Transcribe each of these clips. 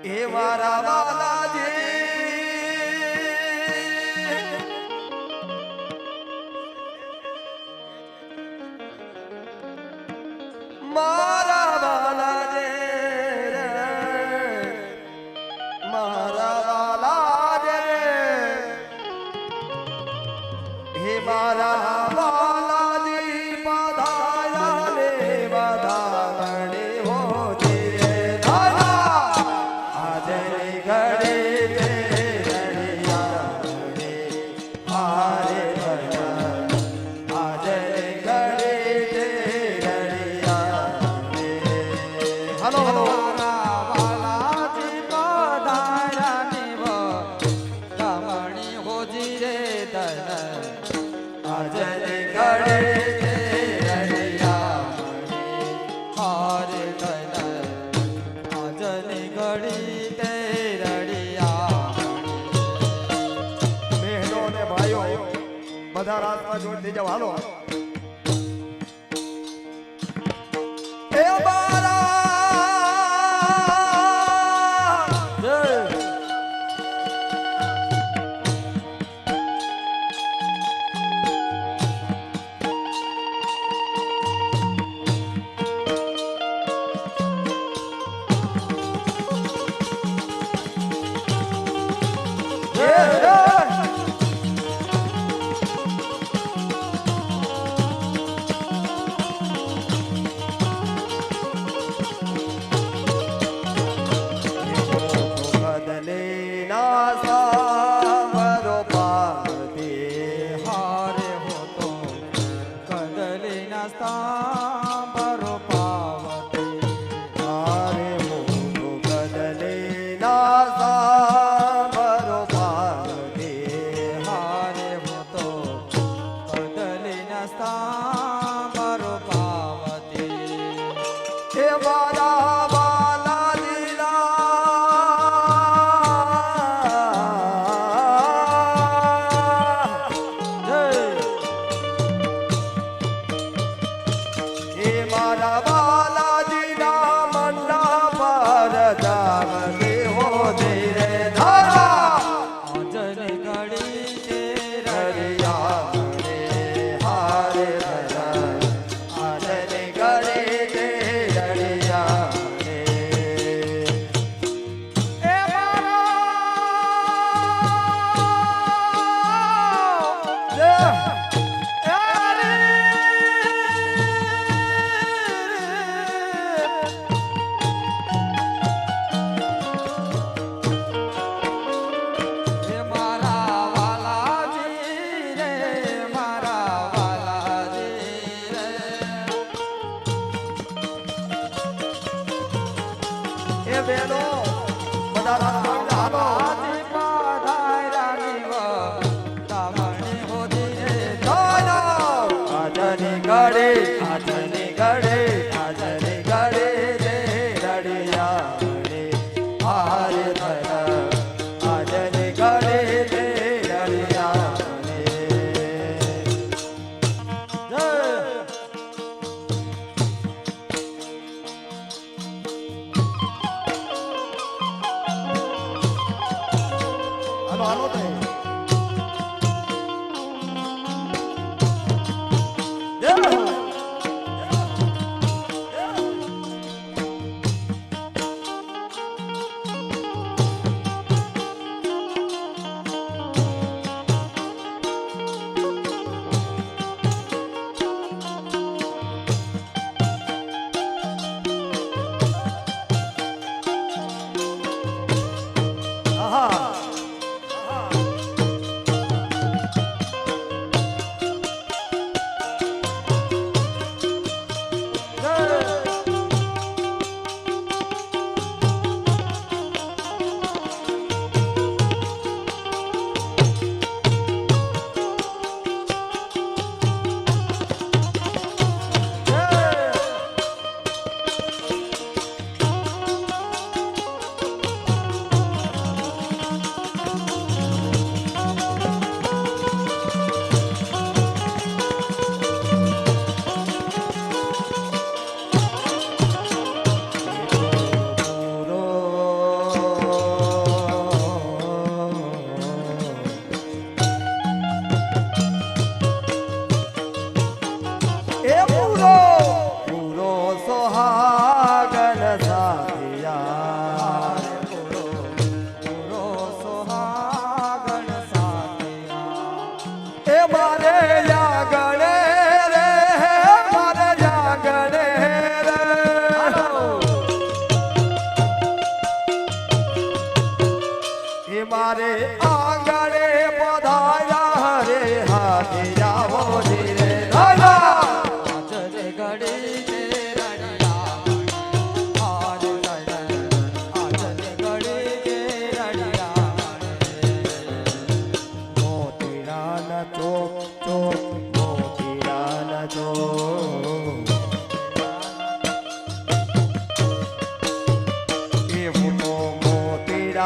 એ મારા બાલાજી મારા બાલાજી મારા બાલાજી હે મારા બાલાજી પધાયા રે વધારણે હો રે ધારા આજે ઘડે તે રણિયા રે હારે ભજન આજે ઘડે તે રણિયા રે હલો હલો બધા રાતમાં જોડ થઈ જાવ હાલો એ બારા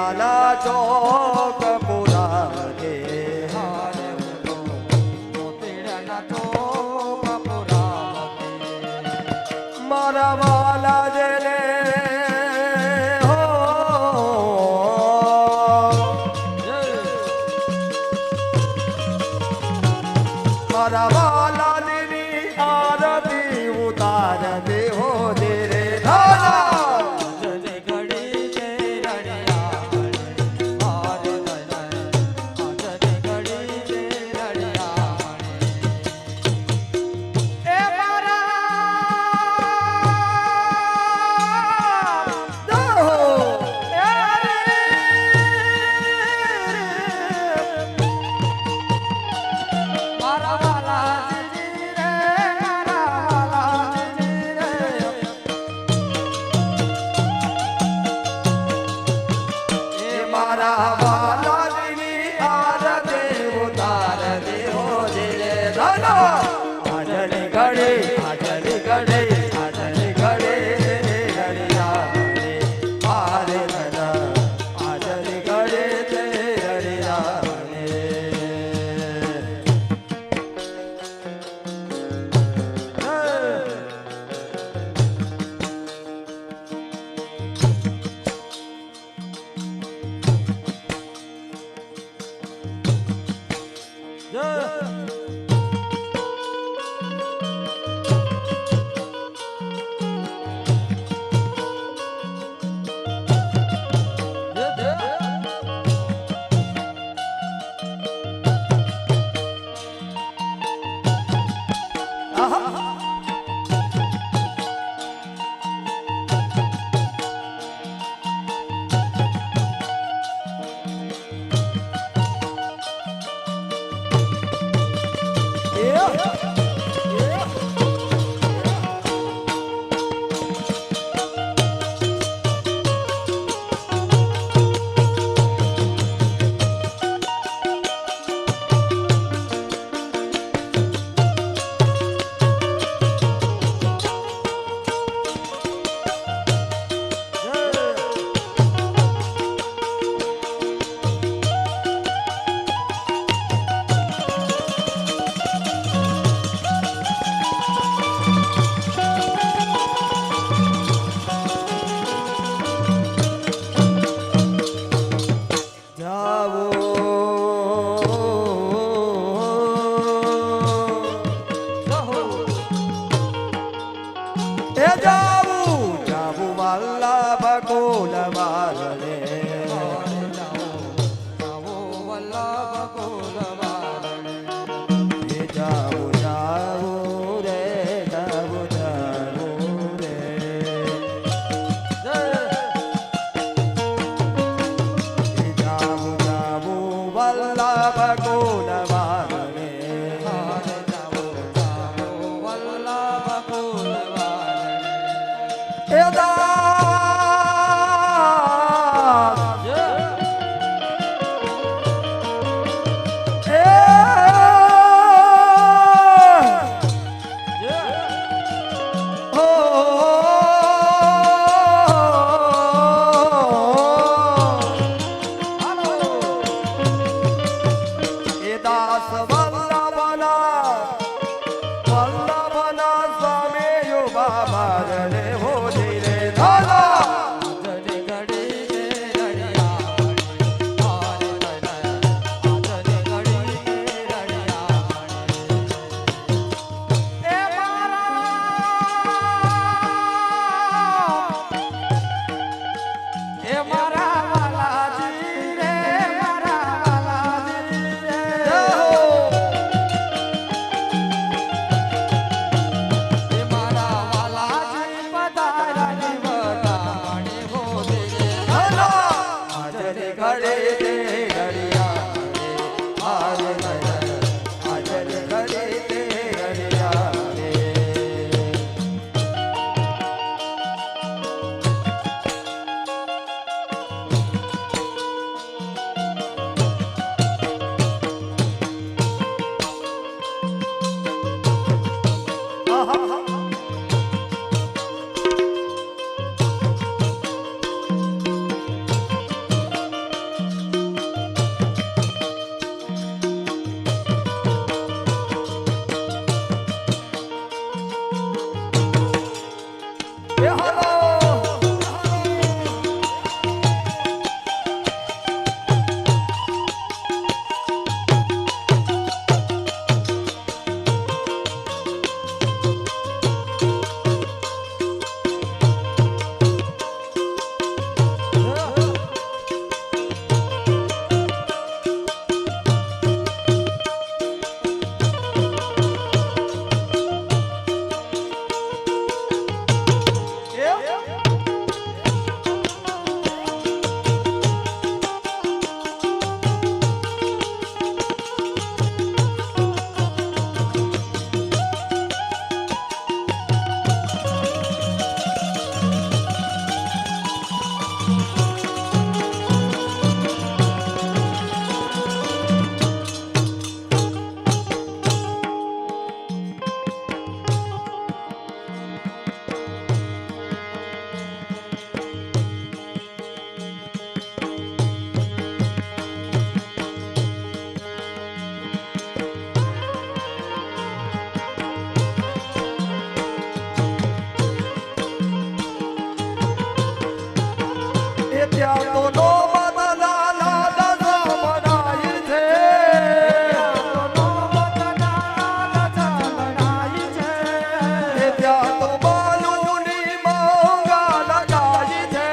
મોતીડાના ચોક પુરાવે હારે હું તો મોતીડાના ચોક પુરાવે મારા વાલા જેને હો મારા વાલાની આરતી ઉતાર દેહો દે રે ધારા જને ઘડી તે રડિયા હારે જને ઘડી તે રડિયા એ મારા વાલાજી રે મારા વાલાજી રે એ મારા વાલાની આરતી ઉતાર દેહો દે રે ધારા આજની ઘડી આજની ઘડી આજની ઘડી રડિયા રે આરે ધરા આજની ઘડી તે રડિયા રે એ જાવું જાવું વાલા બકોલ વાલે જાવો વલ્લભ કુલવારણે એ જાવું જાવું રે જાવું જાવું રે એ જાવું જાવું વાલા બકોલ વાલે હારે જાવો જાવો વલ્લભ કુલવારણે એ દા ત્યાં તો નો મદના લાલા સમનાય છે એ ત્યાં તો બાલુની મોંગા લગાઈ છે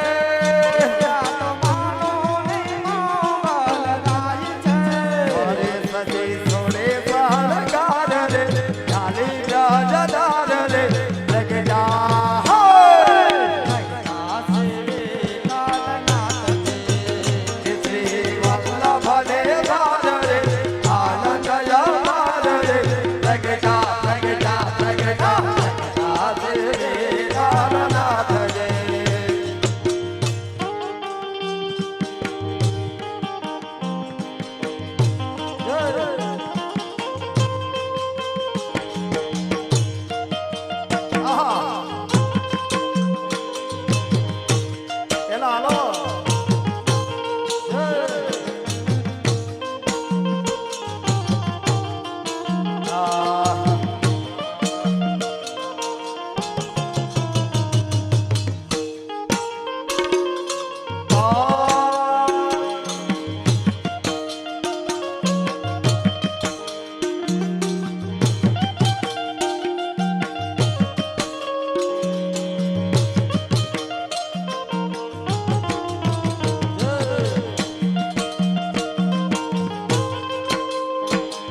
અરે સજી સોને સારગાર રે ચાલી રાજદાર રે લગડા શ્રી વલ્લભ ને ગાર રે આનંદ યાર રે લગડા લગડા લગડા લગડા શ્રી નાથ જય એલા હાલો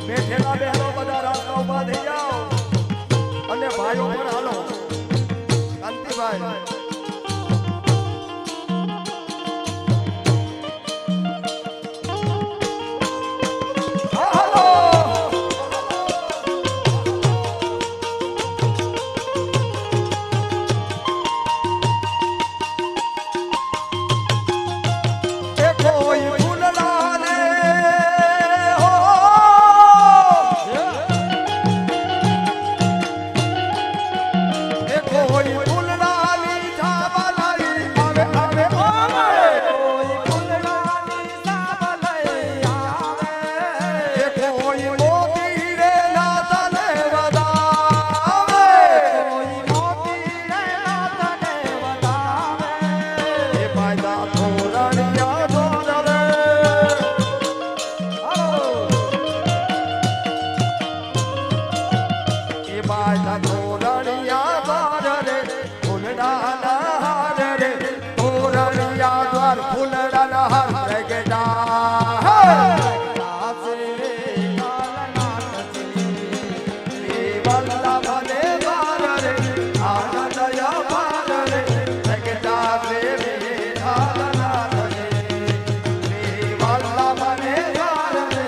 બેઠેલા બહેનો બધા રાસ્તા ઉભા થઈ જાઓ અને ભાઈઓ પણ હાલો કાંતિભાઈ હાલો એ કોઈ ફૂલડા ને હો એ કોઈ ફૂલડાની છાબલાઈ આવે આવે એ કોઈ મોતી રે નાથને વધાવે એ પાયદા થોરણિયા થોર રે એ પાયદા થોરણિયા દ્વાર રે ફૂલડાના હાર રે થોરણિયા દ્વાર ફૂલડાના હાર પ્રગટા શ્રી વલ્લભ ને ગાર રે આનંદ યાર રે પ્રગટા પ્રેમી નાથ જય શ્રી વલ્લભ ને ગાર રે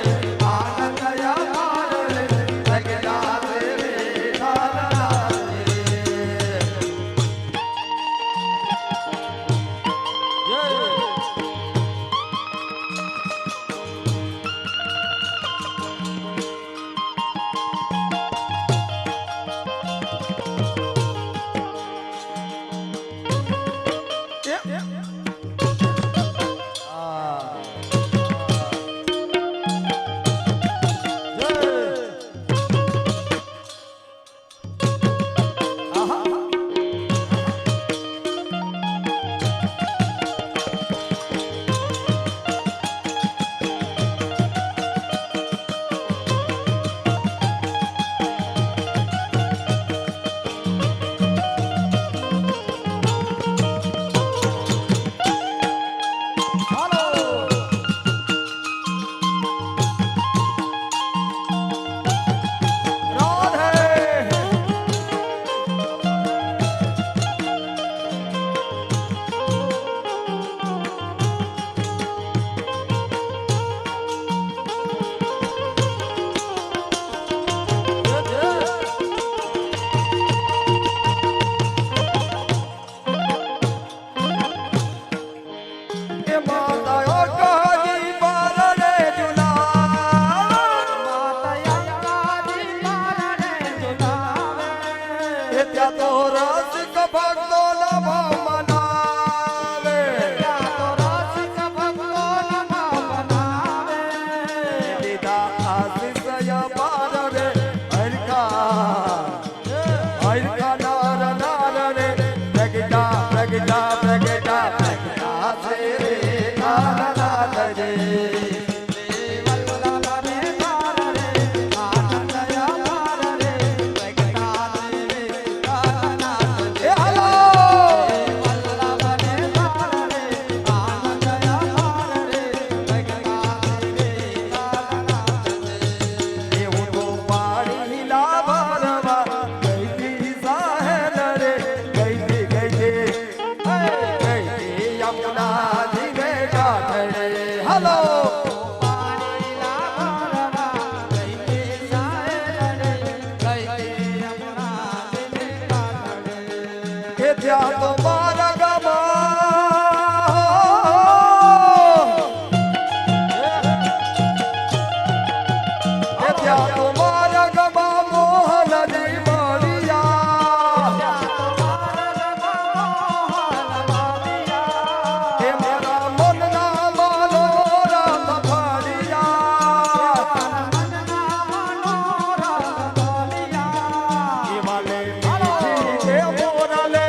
આનંદ યાર રે પ્રગટા પ્રેમી નાથ જય ત્યાં તો રસિક ભક્તો નભ મનાવે દીધા આશીષ અપાર રે હરખા નાર નાર રે પ્રગટા પ્રગટા પ્રગટા પ્રગટા છે રે યમુનાજીને કાંઠે હાલો પાણીના ભરવા ગઈ તે સાહેલડે ગઈ તે યમુનાજીને કાંઠે કે ત્યાં તો મારા ગામમાં કે ત્યાં તો મારા ગામમાં મોહનજી મળ્યા કે મારા મનના મનોરથ ફળ્યા એ વાલે મીઠી કે મોરલે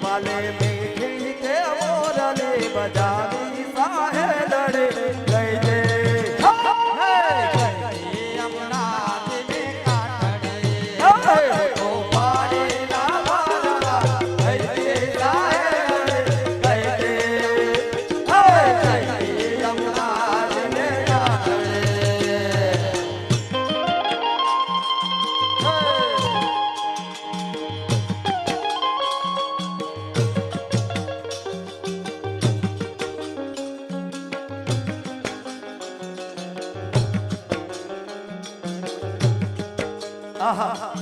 વાલે મીઠી કે મોરલે બજાવી સાહેલડે ગઈ દે ઓ પાણીના ભરવા ગઈ દે સાહેલડે ગઈ દે ગઈ દે યમુનાજીને કાંઠે આહા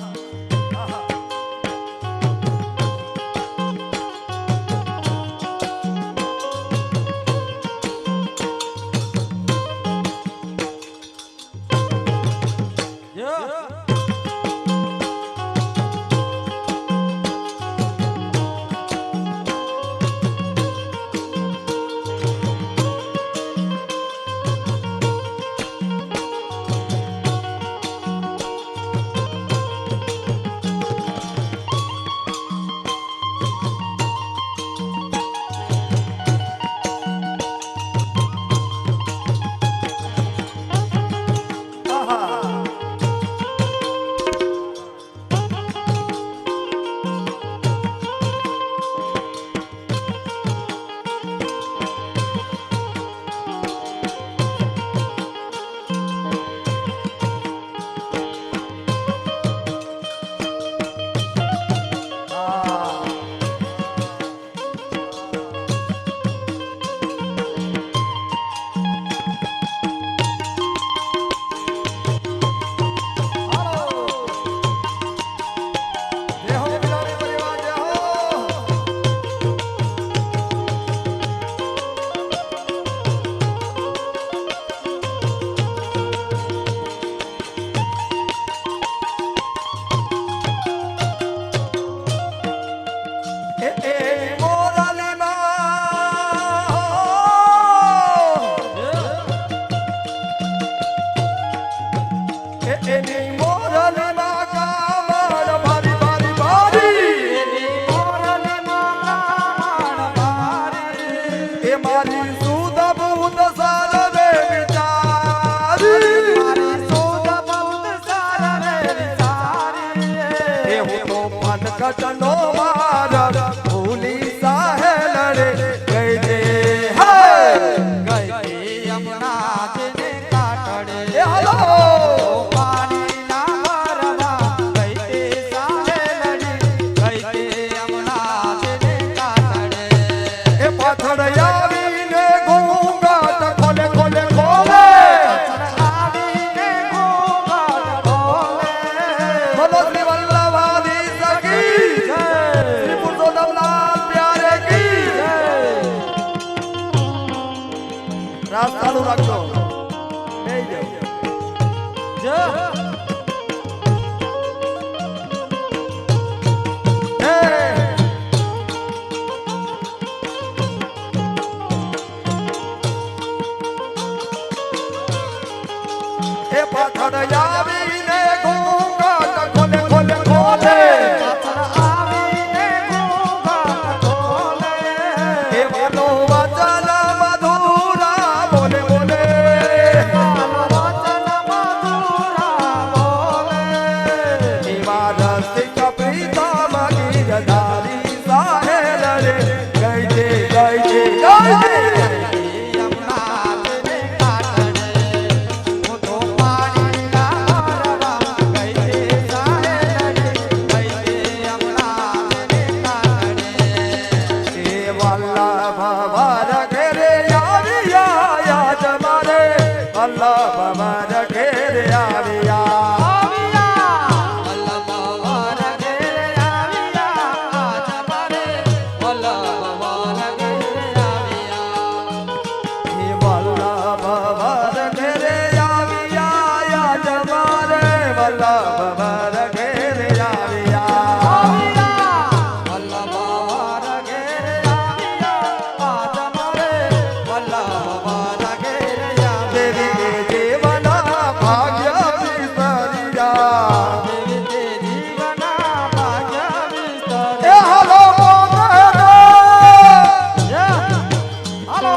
કટનો માર ભૂલી સાહેલડે ગઈ દે ગઈ યમુનાજીને કાંઠે એ હાલો પાણીના ભરવા ગઈ તે સાહેલડે ગઈ તે યમુનાજીને કાંઠે એ પાછળ આવીને ઘૂંઘાટ ખોલે ખોલે ખોલે આવીને ઘોંઘાટ ખોલે બોલો શ્રી વલ્લભાદી સખી શ્રી પુરુષોત્તમલાલ પ્યારે કી રાત ચાલુ રાખજો બેહી જાઓ એ પાછળ આવીને ઘૂંઘાટ ખોલે ખોલે ખોલે આવીને ઘોંઘાટ ખોલે એ દેવાનો વચન મધુરા બોલે બોલે વચન મધુરા બોલે એવા રસિક પ્રીતમ ગીરધારી સાહેલ રે ગઈ છે ગઈ છે ગઈ છે યમુનાજીને કાંઠે હું તો પાણીના ભરવા ગઈ તે સાહેલ રે ગઈ તે યમુનાજીને કાંઠે એ વલ્લભ વર ઘેરે આવ્યા યાદ મારે વલ્લભ વર ઘેરે આવ્યા વલ્લભ ઘેરે આવ્યા આજ મારે વલ્લભ ઘેરે આવ્યા એ વલ્લભ વર ઘેરે આવ્યા યાદ મારે વલ્લભ વર ઘેરે આવ્યા વલ્લભ ઘેરે આવ્યા આજ મારે વલ્લભ ઘેરે દેવી આવ્યા કે જીવના ભાગ્ય વિસર્યા દેવી તે જીવના ભાગ્ય એ વિસ્તરે હાલો મોગરા હાલો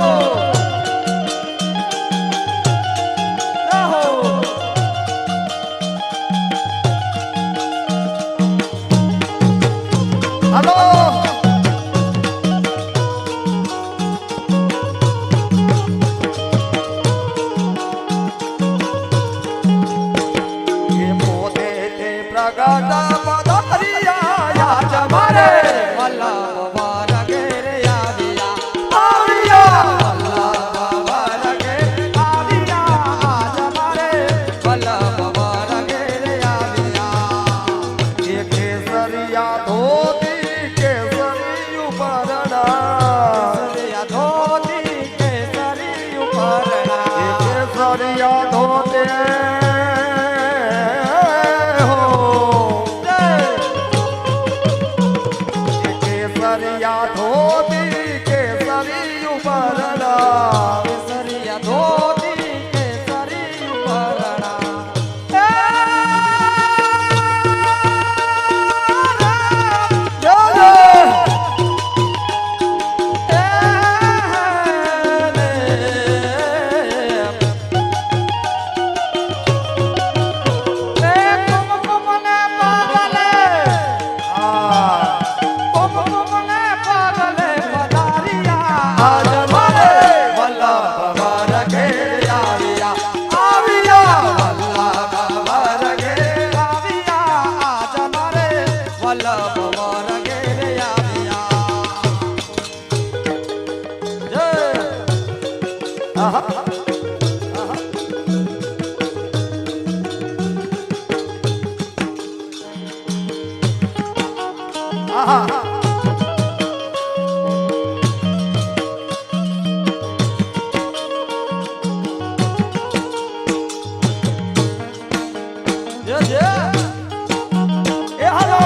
જાહો હાલો એ પોતે તે પ્રગટ પધાર્યા યાદ મારે વલ્લભ ઘેરે આવ્યા આવ્યા વલ્લભ ઘેરે આવ્યા આજ મારે વલ્લભ ઘેરે આવ્યા એ કેસરિયા ધોતી કેસરી ઉપરના સરિયા ધોતી કેસરી ઉપરના એ કેસરિયા ધોતે હો એ કેસરિયા ધોતી કેસરી ઉપરના કેસરિયા ધોતી કેસરી ઉપરના આજ મારે વલ્લભ વર ઘેરે આવ્યા આવ્યા વલ્લભ વર ઘેરે આહા આહા એ હાલો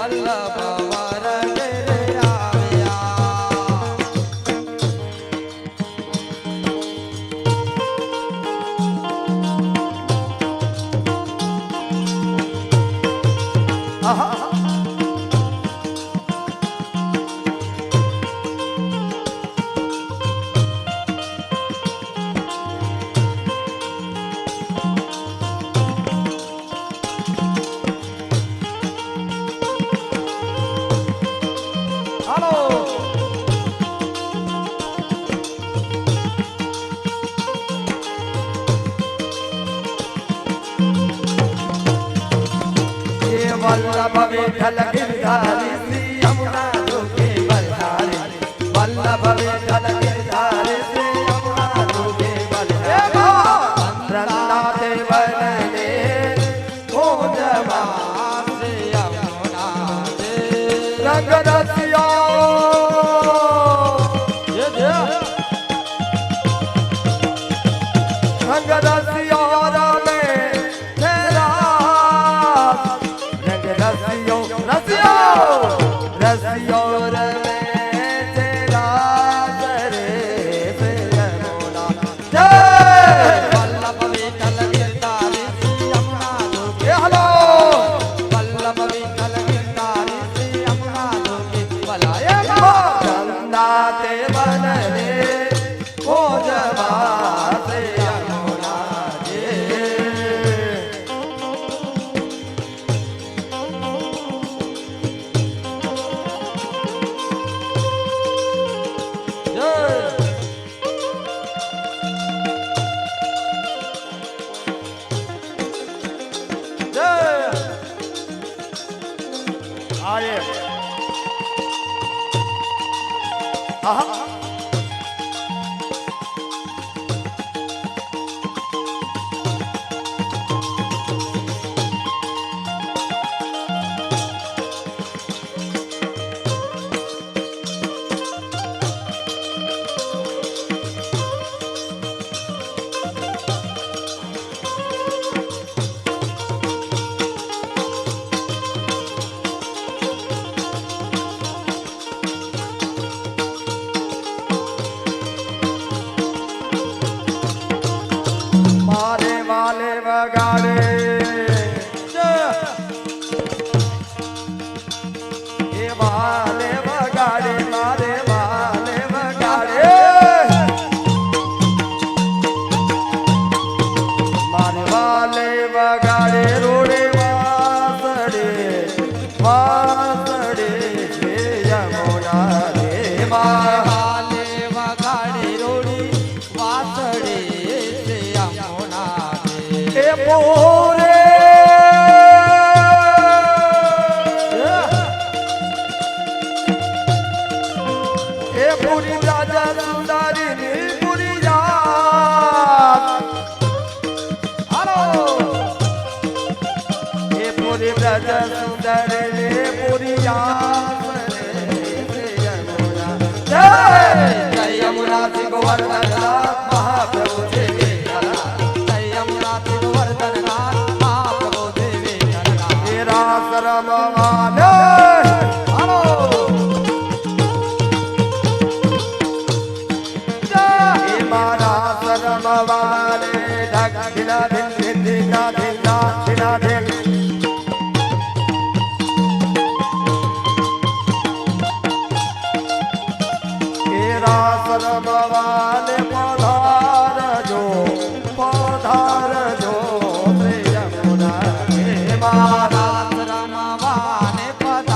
વલ્લભ વર ઘેરે આવ્યા. આહા. હાલો. એ વલ્લભ વિઠ્ઠલ ગિરધારી શ્રી યમુના જોગે બલધારી. વલ્લભ વિઠ્ઠલ ગિરધારી શ્રી યમુના જોગે બલધારી. વૃંદાતે વનને ભોજમાં શ્રી યમુના દે. રંગ રસિયા જે જે. રંગ રસિયા રમે તેરા. રંગ રસિયો રસિયો રસિયો રમે તેરા રે યમુના જય. વલ્લભ વિઠ્ઠલ ગિરધારી શ્રી યમુના જોગે. એ હલો વલ્લભ વિઠ્ઠલ ગિરધારી શ્રી યમુના જોગે. ભલાય ગંગાતે વનને ભોજવાસે યમુના જે. જય. જય. આયે આહા. મારે વાલે વગાડે એ વાલે વગાડે મારે વાલે વગાડે મારે વાલે વગાડે રોડે વાસડે વાસડે છે યમુના રે માં. વાલે વગાડે રોડી વાસડે છે યમુના દે. એ પોરે એ પૂરી રાજા સુંદરી ની પૂરી રાત. હાલો. એ પૂરી રાજા સુંદરી ની પૂરી રાત રે યમુના જય. જય યમુના થી ગોવર્ધનનાથ મહાપ્રભુ છે કેદારનાથ. જય યમુનાથી ગોવર્ધનનાથ મહાપ્રભુ દેવે ધનનાથ. એ રાસ રમવાને હાલો. એ મારા શરમવાને ઢગ ઢીલા ઢીલ ઢીલ ઢીલા ઢીલા ઢીલા ઢીલ. એ રાસ રમવાને પધારજો પધારજો શ્રી યમુના રે માં. રાસ રમવાને પધારજો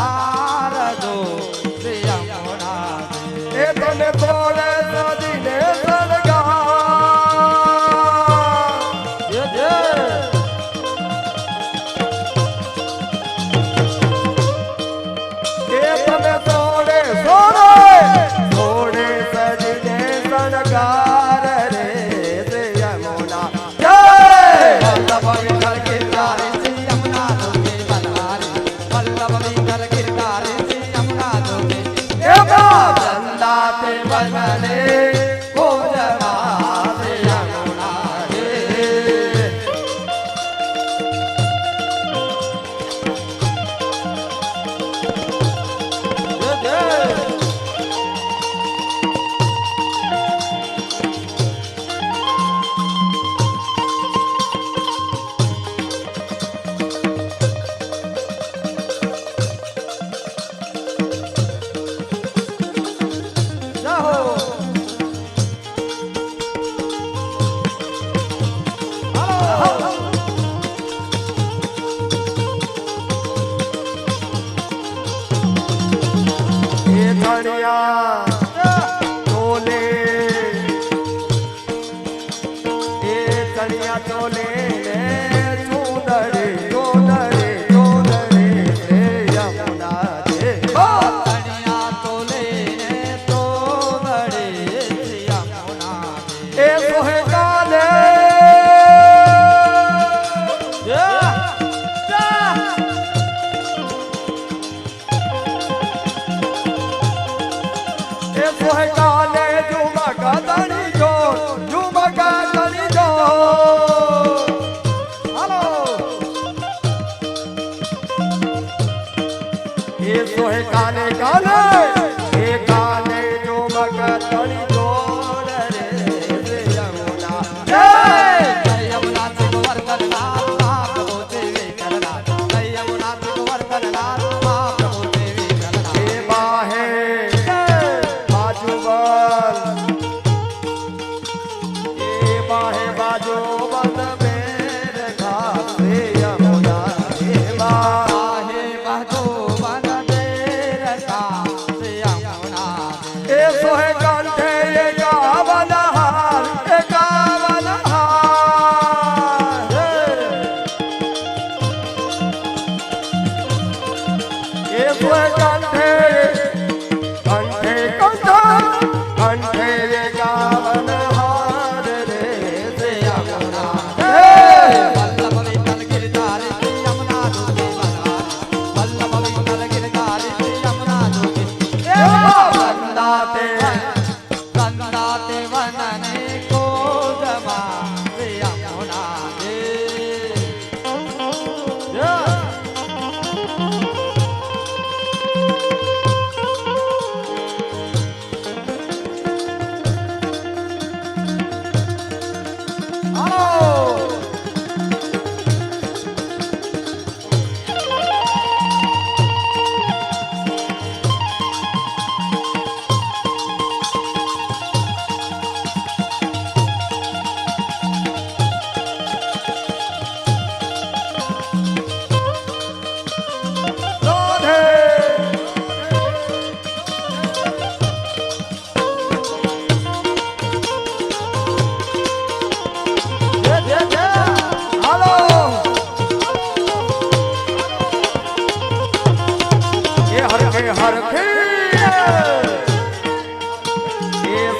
ચણિયા ચોલે એ ચણિયા ચોલે ને ચૂંદડે ચૂંદડે ચૂંદડે રે યમુના રે તણિયા તો લઈને તો નડે છે યમુના એ સોહે કાલે એ સોહે કાલે ઝુમકા તણી જો ઝુમકા તણી જો હાલો એ સોહે કાલે કાલે એ કાલે ઝુમકા તણી જો રે યમુના યમુના થી ગોવર્ધન નાથ મહાપ્રભુ દેવી કરનાથ યમુના થી ગોવર્ધન નાથ મહાપ્રભુ દેવી કરનાથ એ બાહે બાજુબલ એ બાહે બાજુબલ મેર ઘાસે યમુના એ બા હે બાજો વન દેરતા યમુના એ સોહે કંઠે એ ગાવન હાર એ ગાવન હાર એ સોહે કંઠે કંઠે કંઠે એ ગાવન હાર રે સે યમુના વલ્લભ વિઠ્ઠલ ગિરધારી યમુના દુખી વલ્લભ વિઠ્ઠલ ગિરધારી યમુના દુખી વંદાતે વંદાતે વનને કોદમા યમુના દે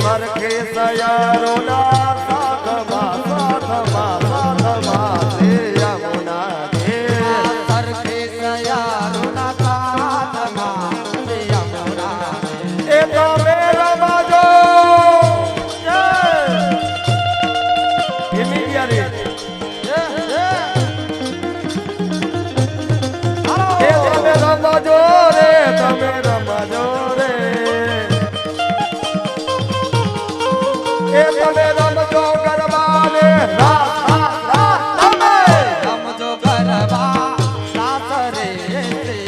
હરખે સયારોના સાધમાં સાધમાં સાધમાં રે યમુના રે સરખે સયારુના કાનમાં યમુના એ તમે રમજો ધીમી રે એ તમે રમજો રે તમે રમજો રે એ તમે રમજો ગરબા ને રમજો ગરબા રાત રે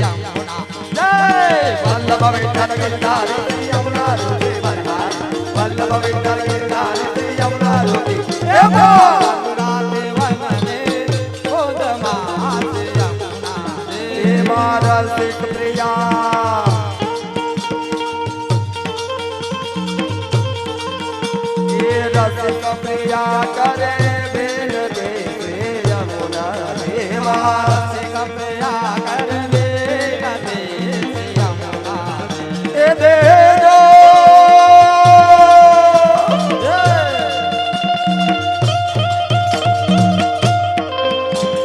યમુના જય વલ્લભ વિઠ્ઠલ ગિરધારી યમુના રૂપી બનહાર વલ્લભ વિઠ્ઠલ ગિરધારી યમુના રૂપી એ રાતે વનને કોદમા યમુના એ મારા સિદ્ધ પ્રિયા એ રસિક પ્રિયા કરે બેન દે યમુના દેવા કપયા કરવે નદે યમુના એ દેજો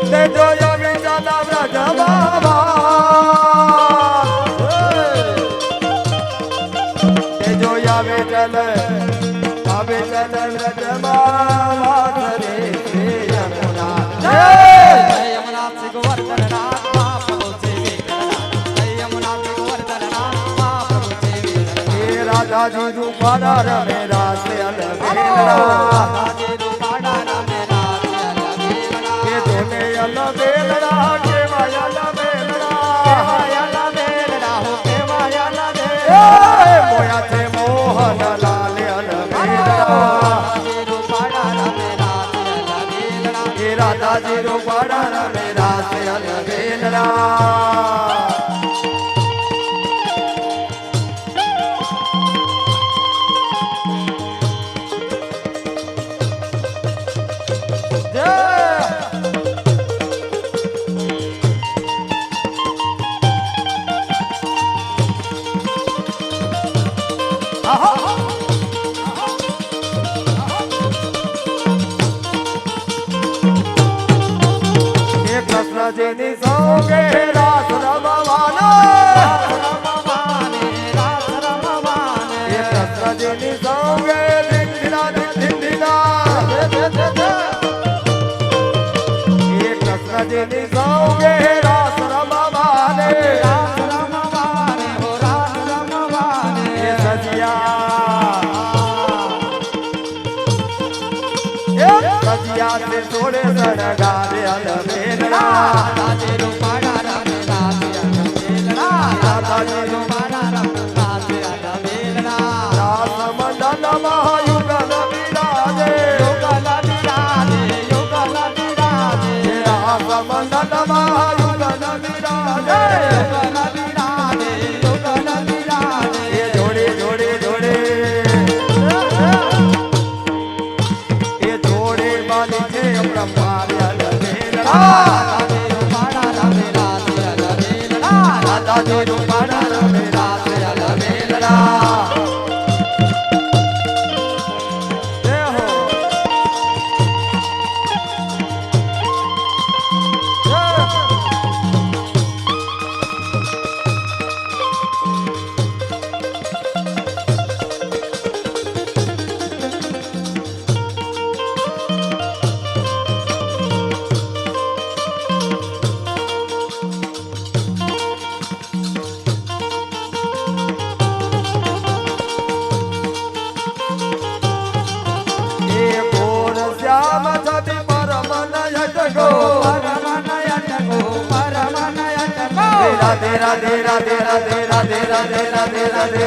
દેજો યમી જાના વ્રજ બાબા દેજો યાવે ચલ આવે ચલ વ્રજ બાબા રે યમુના યમુના થી ગોવર્ધન નાથ મહાપ્રભુ દેવી કરનાથ યમુના થી ગોવર્ધન નાથ મહાપ્રભુ દેવી કરનાથ એ રાધાજી રૂપાડા રમે રાસે અલબેલા રાધે રૂપાડા રમે રાતે અલબેલા એ ધોને અલબેલા કેવાય અલબેલા હો કેવાય એ મોયા છે મોહન લાલ અલબેલા રાધે રૂપાડા રમે રાતે અલબેલા એ રાધાજી રૂપાડા રમે રાસે અલબેલા એ કૃષ્ણજીની સૌકે રાસ રમવાનો એ કૃષ્ણજીની સૌકે દિંદીના એ કૃષ્ણજીની સૌકે રાસ રમવાને એ સજિયા તે છોડે સળગાવે અલમેલડા રાસ મંડલમાં યુગલ બિરાજે રાસ મંડલમાં યુગલ બિરાજે એ જોડે જોડે જોડે એ જોડે બાલી છે બ્રહ્મારે અલમેલડા દાદાજી રૂપાડા રમે રાસે અલમેલડા જય હો એ ઘોર શ્યામ છબી પરમન યટકો રાધે રાધે રાધે રાધે રાધે રાધે રાધે રાધે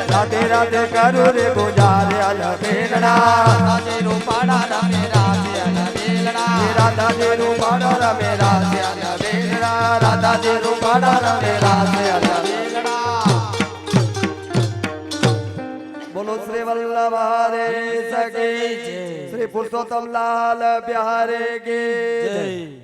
રાધે રાધે કરું રે ગુજારે અલમેલડા રાધાજી રૂપાડા રમે રાસે અલમેલડા રાધાજી રૂપાડા રમે રાસે અલમેલડા બોલો શ્રી વલ્લભારે સકે શ્રી પુરુષોત્તમ લાલ બિહારે કે જય